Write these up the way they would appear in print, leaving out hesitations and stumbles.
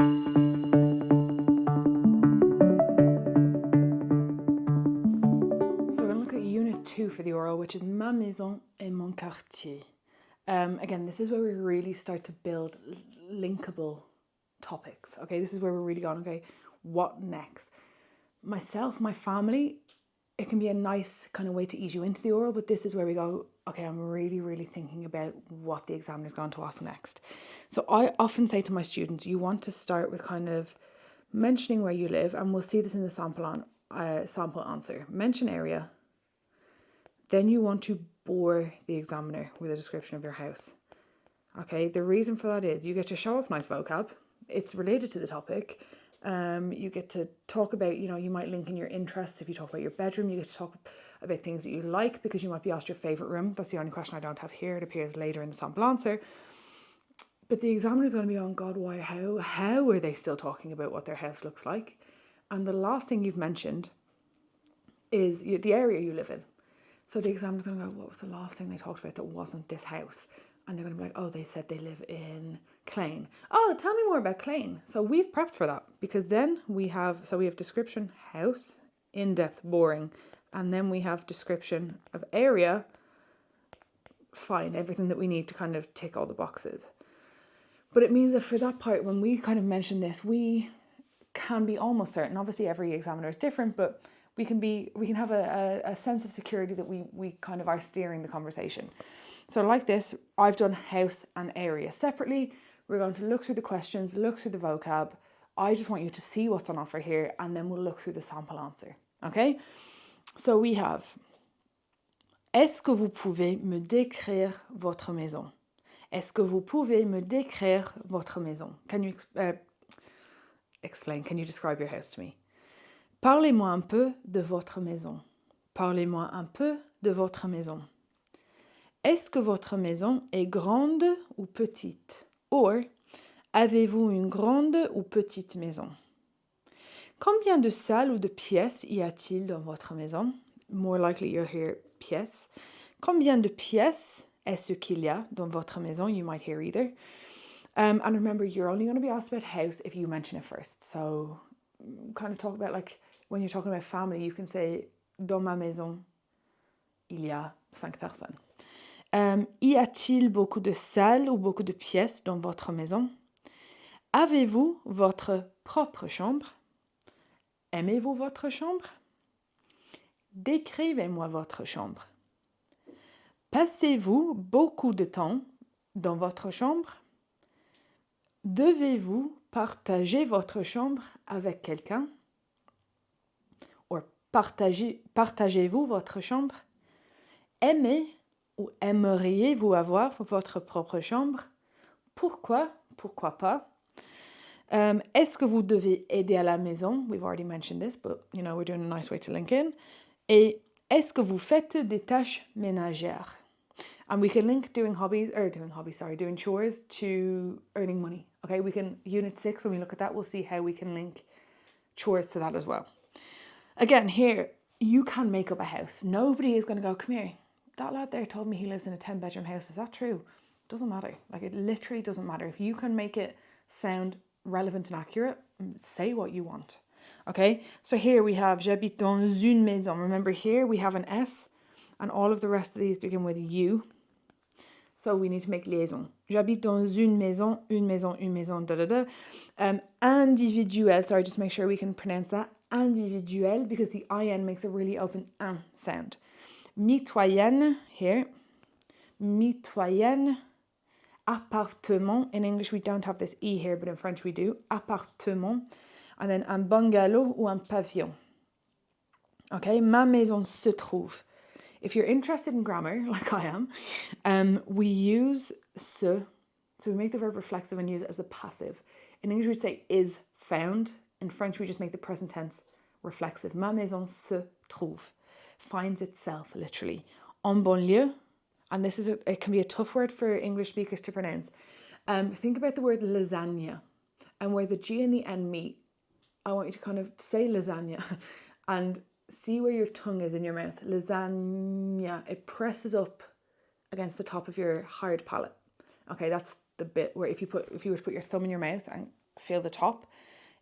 So we're going to look at Unit 2 for the oral, which is Ma Maison et mon Quartier. Again, this is where we really start to build linkable topics. Okay, this is where we're really going, okay, what next? Myself, my family, it can be a nice kind of way to ease you into the oral, but this is where we go, okay, I'm really thinking about what the examiner's going to ask next. So I often say to my students, you want to start with kind of mentioning where you live, and we'll see this in the sample answer. Mention area. Then you want to bore the examiner with a description of your house. Okay, the reason for that is you get to show off nice vocab. It's related to the topic. You get to talk about, you might link in your interests. If you talk about your bedroom, you get to talk about things that you like, because you might be asked your favourite room. That's the only question I don't have here. It appears later in the sample answer. But the examiner is going to be on, God, why, how are they still talking about what their house looks like? And the last thing you've mentioned is the area you live in. So the examiner's going to go, what was the last thing they talked about that wasn't this house? And they're going to be like, oh, they said they live in Clane. Oh, tell me more about Clane. So we've prepped for that, because then we have description, house, in-depth, boring. And then we have description of area, fine, everything that we need to kind of tick all the boxes. But it means that for that part, when we kind of mention this, we can be almost certain, obviously every examiner is different, but we can have a sense of security that we kind of are steering the conversation. So like this, I've done house and area separately. We're going to look through the questions, look through the vocab. I just want you to see what's on offer here, and then we'll look through the sample answer. Okay? So we have, est-ce que vous pouvez me décrire votre maison? Est-ce que vous pouvez me décrire votre maison? Can you explain? Can you describe your house to me? Parlez-moi un peu de votre maison. Parlez-moi un peu de votre maison. Est-ce que votre maison est grande ou petite? Or, avez-vous une grande ou petite maison? Combien de salles ou de pièces y a-t-il dans votre maison? More likely you'll hear pièces. Combien de pièces est-ce qu'il y a dans votre maison? You might hear either. And remember, you're only going to be asked about house if you mention it first. So kind of talk about, like, when you're talking about family, you can say, dans ma maison, il y a 5 personnes. Y a-t-il beaucoup de salles ou beaucoup de pièces dans votre maison? Avez-vous votre propre chambre? Aimez-vous votre chambre? Décrivez-moi votre chambre. Passez-vous beaucoup de temps dans votre chambre? Devez-vous partager votre chambre avec quelqu'un? Ou partagez-vous votre chambre? Aimez ou aimeriez-vous avoir votre propre chambre? Pourquoi? Pourquoi pas? Est-ce que vous devez aider à la maison? We've already mentioned this, but we're doing a nice way to link in. Et est-ce que vous faites des tâches ménagères? And we can link doing chores to earning money. Okay, we can, Unit 6, when we look at that, we'll see how we can link chores to that as well. Again, here, you can make up a house. Nobody is going to go, come here, that lad there told me he lives in a 10-bedroom house. Is that true? Doesn't matter. Like, it literally doesn't matter. If you can make it sound relevant and accurate, say what you want. Okay, so here we have, j'habite dans une maison. Remember, here we have an S, and all of the rest of these begin with U. So we need to make liaison. J'habite dans une maison, da da da. Individuel, sorry, just make sure we can pronounce that. Individuel, because the IN makes a really open sound. Mitoyenne, here. Mitoyenne. Appartement. In English, we don't have this E here, but in French we do. Appartement. And then un bungalow ou un pavillon. Okay, ma maison se trouve. If you're interested in grammar, like I am, we use se. So we make the verb reflexive and use it as the passive. In English, we'd say is found. In French, we just make the present tense reflexive. Ma maison se trouve. Finds itself, literally. En banlieue. And this it can be a tough word for English speakers to pronounce. Think about the word lasagna. And where the G and the N meet, I want you to kind of say lasagna and see where your tongue is in your mouth. Lasagna. It presses up against the top of your hard palate. Okay, that's the bit where if you were to put your thumb in your mouth and feel the top,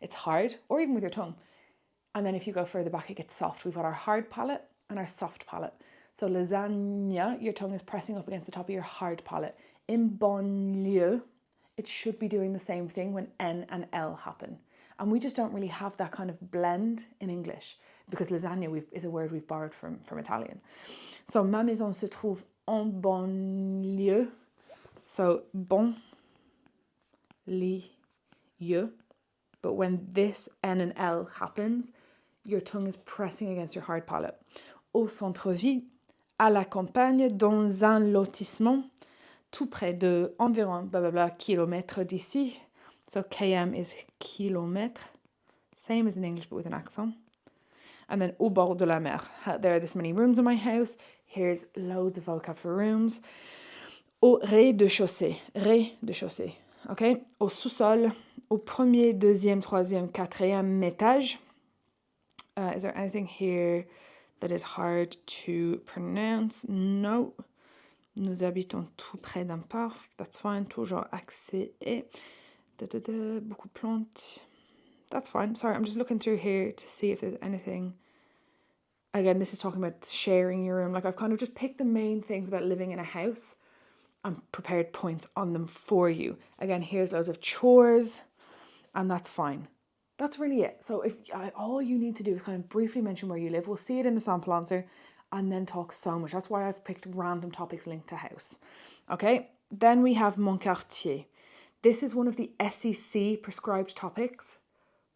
it's hard, or even with your tongue. And then if you go further back, it gets soft. We've got our hard palate and our soft palate. So lasagna, your tongue is pressing up against the top of your hard palate. In banlieue, it should be doing the same thing when N and L happen. And we just don't really have that kind of blend in English because lasagna is a word we've borrowed from Italian. So ma maison se trouve en banlieue. So bon, li, you. But when this N and L happens, your tongue is pressing against your hard palate. Au centre-ville, à la campagne, dans un lotissement, tout près de environ blablabla kilomètres d'ici. So km is kilomètre, same as in English but with an accent. And then au bord de la mer. There are this many rooms in my house. Here's loads of vocab for rooms. Au rez-de-chaussée, rez-de-chaussée. Okay? Au sous-sol, au premier, deuxième, troisième, quatrième étage. Is there anything here that is hard to pronounce? No. Nous habitons tout près d'un parc. That's fine. Toujours accès et beaucoup de plantes. That's fine. Sorry, I'm just looking through here to see if there's anything. Again, this is talking about sharing your room. Like I've kind of just picked the main things about living in a house and prepared points on them for you. Again, here's loads of chores, and that's fine. That's really it. So if all you need to do is kind of briefly mention where you live, we'll see it in the sample answer, and then talk so much. That's why I've picked random topics linked to house. Okay, then we have mon quartier. This is one of the SEC prescribed topics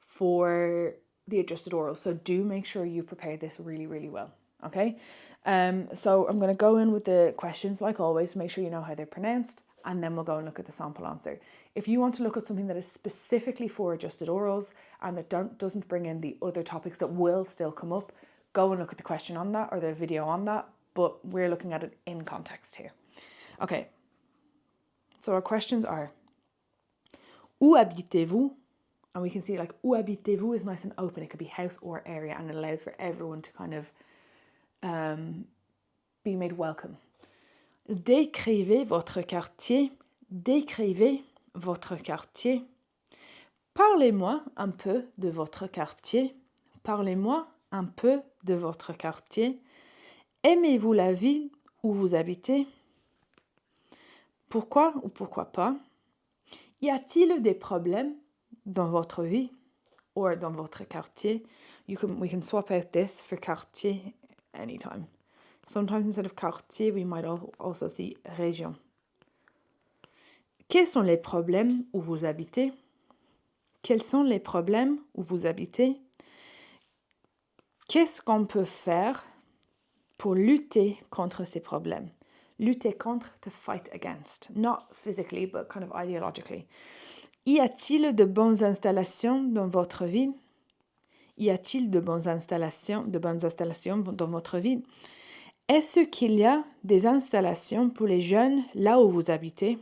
for the adjusted oral. So do make sure you prepare this really, really well. Okay, so I'm going to go in with the questions like always, make sure you know how they're pronounced, and then we'll go and look at the sample answer. If you want to look at something that is specifically for adjusted orals and that doesn't bring in the other topics that will still come up, go and look at the question on that or the video on that, but we're looking at it in context here. Okay, so our questions are, où habitez-vous? And we can see like, où habitez-vous is nice and open. It could be house or area, and it allows for everyone to kind of be made welcome. Décrivez votre quartier. Décrivez votre quartier. Parlez-moi un peu de votre quartier. Parlez-moi un peu de votre quartier. Aimez-vous la ville où vous habitez? Pourquoi ou pourquoi pas? Y a-t-il des problèmes dans votre vie or dans votre quartier? We can swap out this for quartier anytime. Sometimes instead of quartier, we might also see région. Quels sont les problèmes où vous habitez? Quels sont les problèmes où vous habitez? Qu'est-ce qu'on peut faire pour lutter contre ces problèmes? Lutter contre, to fight against. Not physically, but kind of ideologically. Y a-t-il de bonnes installations dans votre ville? Y a-t-il de bonnes installations dans votre ville? Est-ce qu'il y a des installations pour les jeunes là où vous habitez?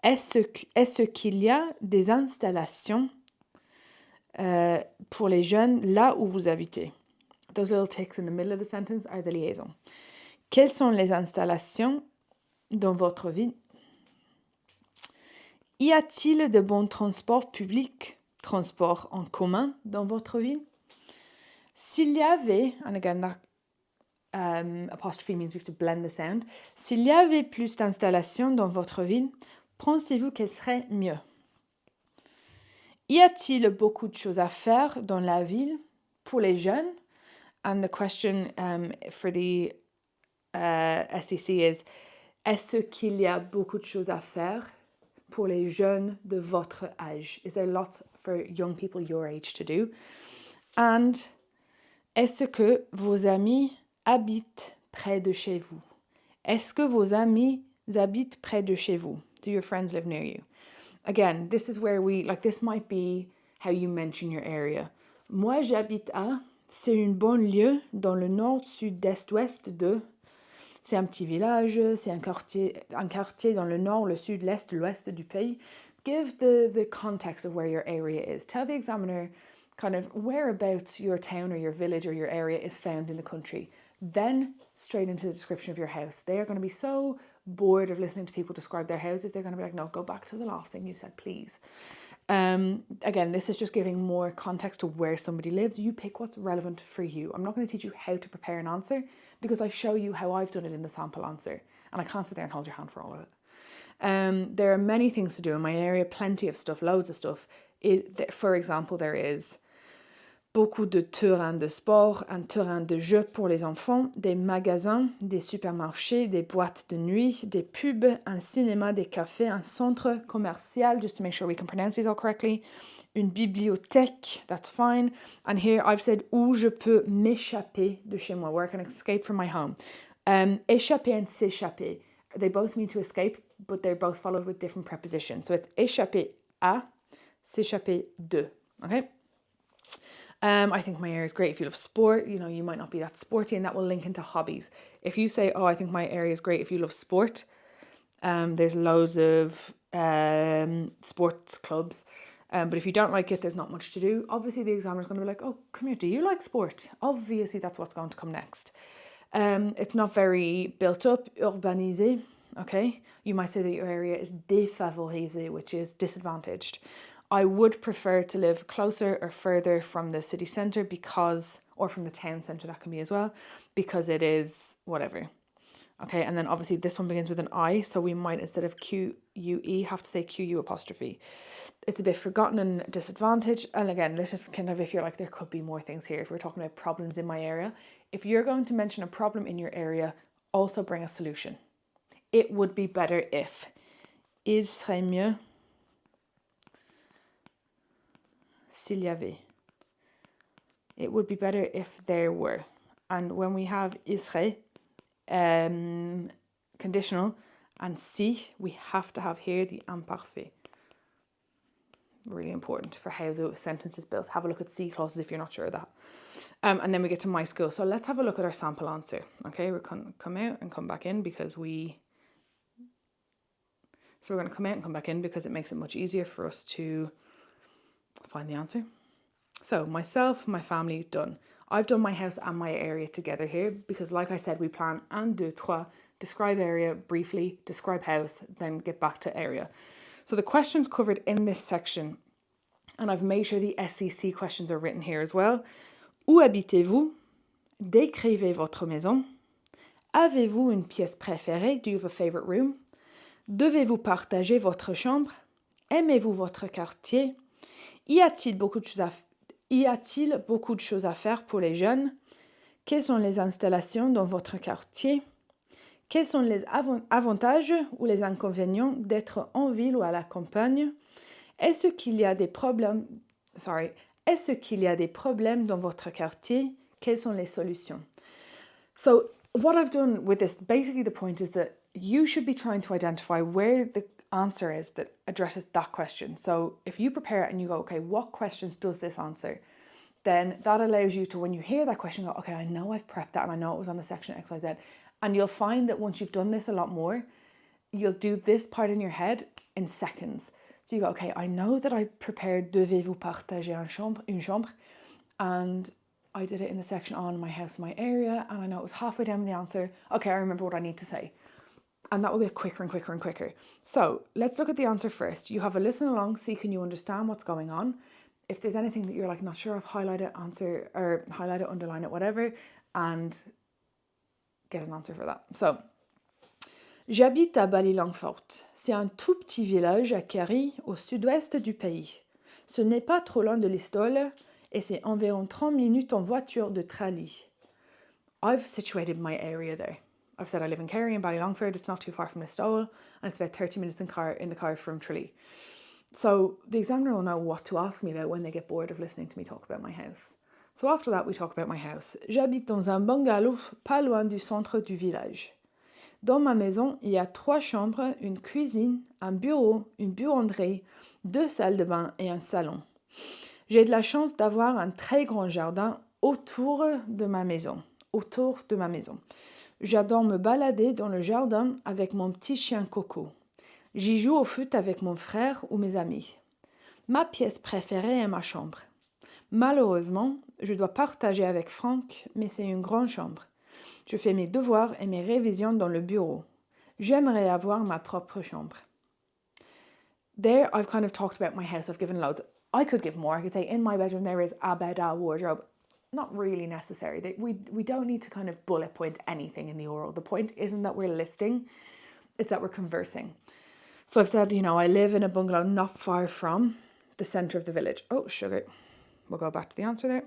Est-ce qu'il y a des installations pour les jeunes là où vous habitez? Those little ticks in the middle of the sentence are the liaison. Quelles sont les installations dans votre ville? Y a-t-il de bons transports publics, transports en commun dans votre ville? S'il y avait, and again that apostrophe means we have to blend the sound. S'il y avait plus d'installations dans votre ville, pensez-vous qu'elle serait mieux? Y a-t-il beaucoup de choses à faire dans la ville pour les jeunes? And the question for the SEC is, est-ce qu'il y a beaucoup de choses à faire pour les jeunes de votre âge? Is there lots for young people your age to do? And est-ce que vos amis habitent près de chez vous? Est-ce que vos amis habitent près de chez vous? Do your friends live near you? Again, this is where this might be how you mention your area. Moi, j'habite à, c'est une banlieue dans le nord, sud, est, ouest de. C'est un petit village, c'est un quartier dans le nord, le sud, l'est, l'ouest du pays. Give the context of where your area is. Tell the examiner kind of whereabouts your town or your village or your area is found in the country. Then straight into the description of your house. They are going to be so bored of listening to people describe their houses. They're going to be like, no, go back to the last thing you said, please. Again, this is just giving more context to where somebody lives. You pick what's relevant for you. I'm not going to teach you how to prepare an answer because I show you how I've done it in the sample answer, and I can't sit there and hold your hand for all of it. There are many things to do in my area, plenty of stuff, loads of stuff. For example, there is beaucoup de terrains de sport, un terrain de jeu pour les enfants, des magasins, des supermarchés, des boîtes de nuit, des pubs, un cinéma, des cafés, un centre commercial, just to make sure we can pronounce these all correctly, une bibliothèque, that's fine. And here I've said où je peux m'échapper de chez moi, where I can escape from my home. Échapper and s'échapper, they both mean to escape, but they're both followed with different prepositions. So it's échapper à, s'échapper de, okay? I think my area is great if you love sport. You know, you might not be that sporty, and that will link into hobbies. If you say, oh, I think my area is great if you love sport, there's loads of sports clubs. But if you don't like it, there's not much to do. Obviously, the examiner's going to be like, oh, come here, do you like sport? Obviously, that's what's going to come next. It's not very built up, urbanisé, okay? You might say that your area is défavorisé, which is disadvantaged. I would prefer to live closer or further from the city centre because, or from the town centre, that can be as well, because it is whatever. Okay, and then obviously this one begins with an I, so we might, instead of Q-U-E, have to say Q-U apostrophe. It's a bit forgotten and disadvantaged. And again, let's just kind of, if you're like, there could be more things here. If we're talking about problems in my area, if you're going to mention a problem in your area, also bring a solution. It would be better if. Il serait mieux s'il y avait. It would be better if there were. And when we have il serait, conditional, and si, we have to have here the imparfait. Really important for how the sentence is built. Have a look at C clauses if you're not sure of that. And then we get to my school. So let's have a look at our sample answer. Okay, we're going to come out and come back in because we're going to come out and come back in because it makes it much easier for us to find the answer. So myself, my family, done. I've done my house and my area together here because, like I said, we plan 1, 2, 3, describe area briefly, describe house, then get back to area. So the questions covered in this section, and I've made sure the SEC questions are written here as well. Où habitez-vous? Décrivez votre maison. Avez-vous une pièce préférée? Do you have a favorite room? Devez-vous partager votre chambre? Aimez-vous votre quartier? Y a-t-il beaucoup de choses à faire pour les jeunes? Quelles sont les installations dans votre quartier? Quels sont les avantages ou les inconvénients d'être en ville ou à la campagne? Est-ce qu'il y a des problèmes dans votre quartier? Quelles sont les solutions? So what I've done with this, basically the point is that you should be trying to identify where the answer is that addresses that question. So if you prepare it and you go, okay, what questions does this answer? Then that allows you to, when you hear that question, go, okay, I know I've prepped that and I know it was on the section XYZ. And you'll find that once you've done this a lot more, you'll do this part in your head in seconds. So you go, okay, I know that I prepared devez-vous partager une chambre, and I did it in the section on my house, my area, and I know it was halfway down the answer. Okay, I remember what I need to say. And that will get quicker and quicker and quicker. So let's look at the answer first. You have a listen along, see can you understand what's going on. If there's anything that you're like not sure of, highlight it, answer, or highlight it, underline it, whatever, and get an answer for that. So, j'habite à Bally-Langfort. C'est un tout petit village à Carry, au sud-ouest du pays. Ce n'est pas trop loin de l'Istole et c'est environ 30 minutes en voiture de Tralee. I've situated my area there. I've said I live in Kerry in Ballylongford. It's not too far from Listowel, and it's about 30 minutes in the car from Tralee. So the examiner will know what to ask me about when they get bored of listening to me talk about my house. So after that, we talk about my house. J'habite dans un bungalow pas loin du centre du village. Dans ma maison, il y a 3 chambres, une cuisine, un bureau, une buanderie, 2 salles de bain et un salon. J'ai de la chance d'avoir un très grand jardin autour de ma maison. J'adore me balader dans le jardin avec mon petit chien Coco. J'y joue au foot avec mon frère ou mes amis. Ma pièce préférée est ma chambre. Malheureusement, je dois partager avec Franck, mais c'est une grande chambre. Je fais mes devoirs et mes révisions dans le bureau. J'aimerais avoir ma propre chambre. there I've kind of talked about my house. I've given loads. I could give more. I could say in my bedroom there is a bed, a wardrobe. Not really necessary. We don't need to kind of bullet point anything in the oral. The point isn't that we're listing, it's that we're conversing. So I've said, I live in a bungalow not far from the centre of the village. Oh, sugar. We'll go back to the answer there.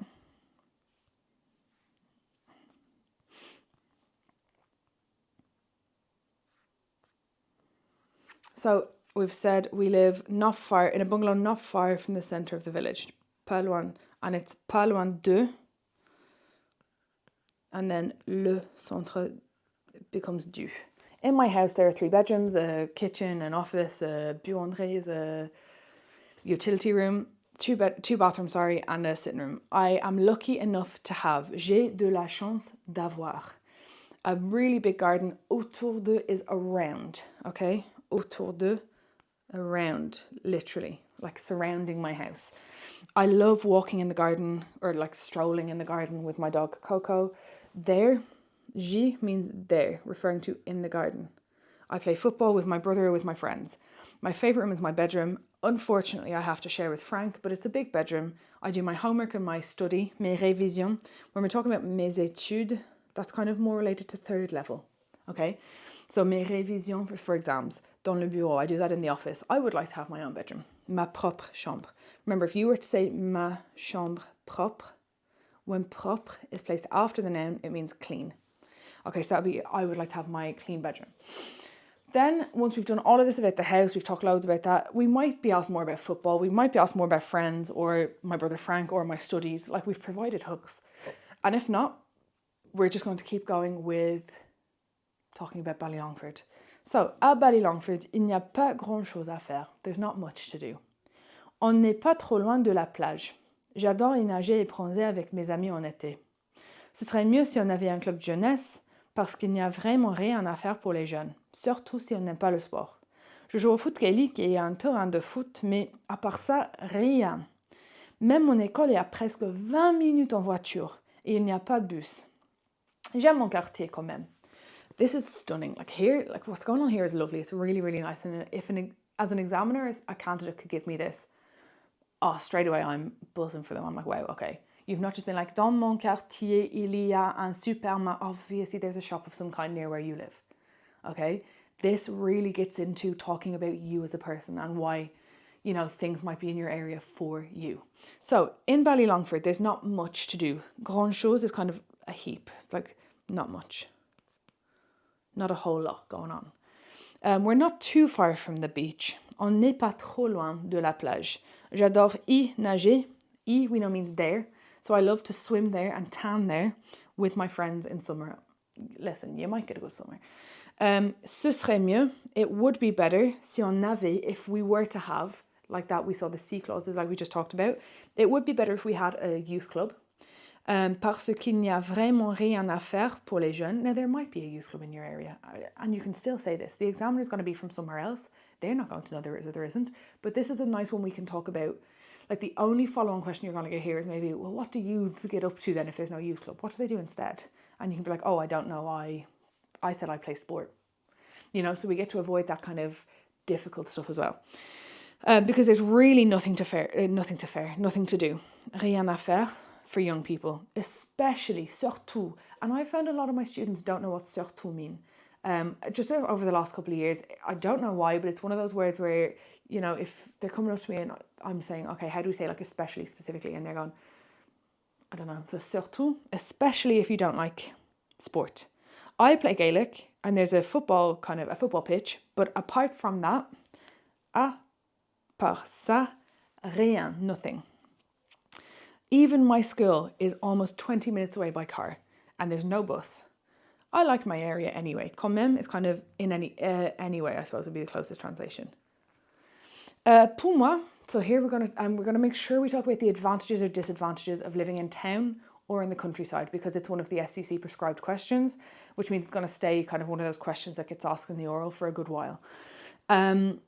So we've said we live not far, in a bungalow not far from the centre of the village. Pas loin. And it's pas loin de. And then le centre becomes du. In my house, there are 3 bedrooms, a kitchen, an office, a buanderie, a utility room, two bathrooms, and a sitting room. I am lucky enough to have, j'ai de la chance d'avoir, a really big garden. Autour de is around, okay? Autour de, around, literally, like surrounding my house. I love walking in the garden or like strolling in the garden with my dog Coco. There, J means there, referring to in the garden. I play football with my brother or with my friends. My favourite room is my bedroom. Unfortunately, I have to share with Frank, but it's a big bedroom. I do my homework and my study, mes révisions. When we're talking about mes études, that's kind of more related to 3rd level, okay? So mes révisions for exams, dans le bureau, I do that in the office. I would like to have my own bedroom, ma propre chambre. Remember, if you were to say ma chambre propre, when propre is placed after the noun, it means clean. Okay, so that would be, I would like to have my clean bedroom. Then, once we've done all of this about the house, we've talked loads about that, we might be asked more about football, we might be asked more about friends, or my brother Frank, or my studies. Like, we've provided hooks. And if not, we're just going to keep going with talking about Ballylongford. So, à Ballylongford, il n'y a pas grand-chose à faire. There's not much to do. On n'est pas trop loin de la plage. J'adore y nager et bronzer avec mes amis en été. Ce serait mieux si on avait un club de jeunesse, parce qu'il n'y a vraiment rien à faire pour les jeunes, surtout si on n'aime pas le sport. Je joue au foot gaélique et un terrain de foot, mais à part ça, rien. Même mon école est à presque 20 minutes en voiture et il n'y a pas de bus. J'aime mon quartier quand même. This is stunning. Like here, like what's going on here is lovely. It's really, really nice. And if as an examiner, a candidate could give me this, straight away I'm buzzing for them. I'm like, wow, okay. You've not just been like, dans mon quartier, il y a un supermarché. Obviously, there's a shop of some kind near where you live. Okay? This really gets into talking about you as a person and why, things might be in your area for you. So, in Ballylongford, there's not much to do. Grand chose is kind of a heap. Like, not much. Not a whole lot going on. We're not too far from the beach. On n'est pas trop loin de la plage. J'adore y nager. Y, we know, means there. So I love to swim there and tan there with my friends in summer. Listen, you might get a good summer. Ce serait mieux. It would be better si on avait, if we were to have, like that we saw the C clauses like we just talked about. It would be better if we had a youth club. Parce qu'il n'y a vraiment rien à faire pour les jeunes. Now, there might be a youth club in your area, and you can still say this. The examiner is going to be from somewhere else. They're not going to know there is or there isn't. But this is a nice one we can talk about. Like, the only follow-on question you're going to get here is maybe, well, what do youths get up to then if there's no youth club? What do they do instead? And you can be like, oh, I don't know. I said I play sport. So we get to avoid that kind of difficult stuff as well. Because there's really nothing to do. Rien à faire for young people, especially surtout. And I found a lot of my students don't know what surtout mean. Just over the last couple of years, I don't know why, but it's one of those words where, if they're coming up to me and I'm saying, okay, how do we say like especially specifically? And they're going, I don't know. So surtout, especially if you don't like sport. I play Gaelic and there's a football pitch, but apart from that, à part ça, rien, nothing. Even my school is almost 20 minutes away by car and there's no bus. I like my area anyway. Quand même is kind of in anyway, I suppose would be the closest translation. Pour moi, so here we're gonna make sure we talk about the advantages or disadvantages of living in town or in the countryside, because it's one of the SCC prescribed questions, which means it's going to stay kind of one of those questions that gets asked in the oral for a good while.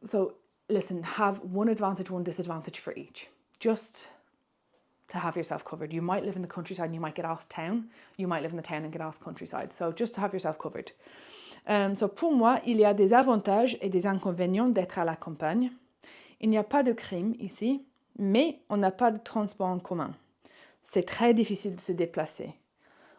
So listen, have one advantage, one disadvantage for each, just to have yourself covered. You might live in the countryside and you might get asked town. You might live in the town and get asked countryside. So just to have yourself covered. So pour moi, il y a des avantages et des inconvénients d'être à la campagne. Il n'y a pas de crime ici, mais on n'a pas de transport en commun. C'est très difficile de se déplacer.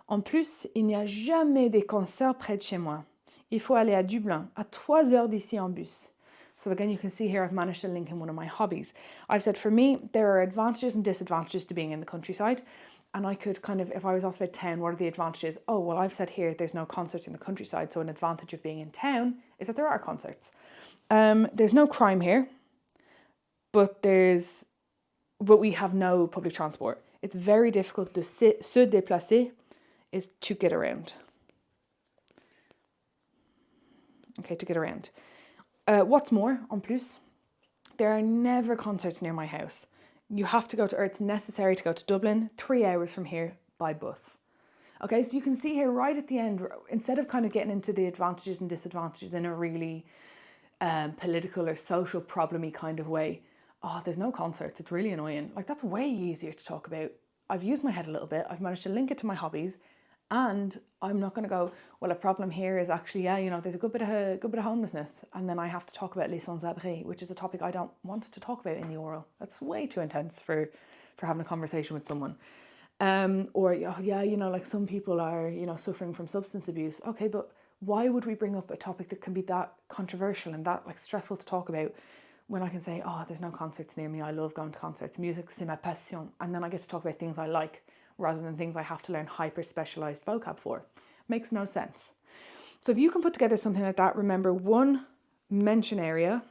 En plus, il n'y a jamais des concerts près de chez moi. Il faut aller à Dublin, à 3 heures d'ici en bus. So again, you can see here I've managed to link in one of my hobbies. I've said for me, there are advantages and disadvantages to being in the countryside. And I could kind of, if I was asked about town, what are the advantages? Oh, well, I've said here there's no concerts in the countryside. So an advantage of being in town is that there are concerts. There's no crime here, but we have no public transport. It's very difficult to se déplacer is to get around. Okay, to get around. What's more, en plus, there are never concerts near my house. You have to go to, or it's necessary to go to Dublin, 3 hours from here by bus. Okay, so you can see here right at the end, instead of kind of getting into the advantages and disadvantages in a really political or social problem-y kind of way, oh, there's no concerts, it's really annoying. Like, that's way easier to talk about. I've used my head a little bit, I've managed to link it to my hobbies, and I'm not going to go, well, a problem here is actually, yeah, you know, there's a good bit of homelessness, and then I have to talk about les sans-abri, which is a topic I don't want to talk about in the oral. That's way too intense for having a conversation with someone. Or, yeah, you know, like some people are, you know, suffering from substance abuse. Okay, but why would we bring up a topic that can be that controversial and that like stressful to talk about when I can say, oh, there's no concerts near me, I love going to concerts, music c'est ma passion, and then I get to talk about things I like rather than things I have to learn hyper-specialised vocab for. Makes no sense. So if you can put together something like that, remember, 1, mention area.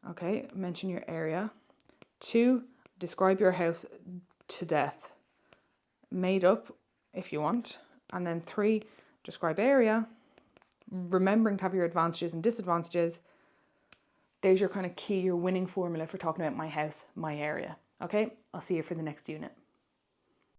Okay, mention your area. 2, describe your house to death. Made up if you want. And then 3, describe area. Remembering to have your advantages and disadvantages. There's your kind of key, your winning formula for talking about my house, my area. Okay, I'll see you for the next unit.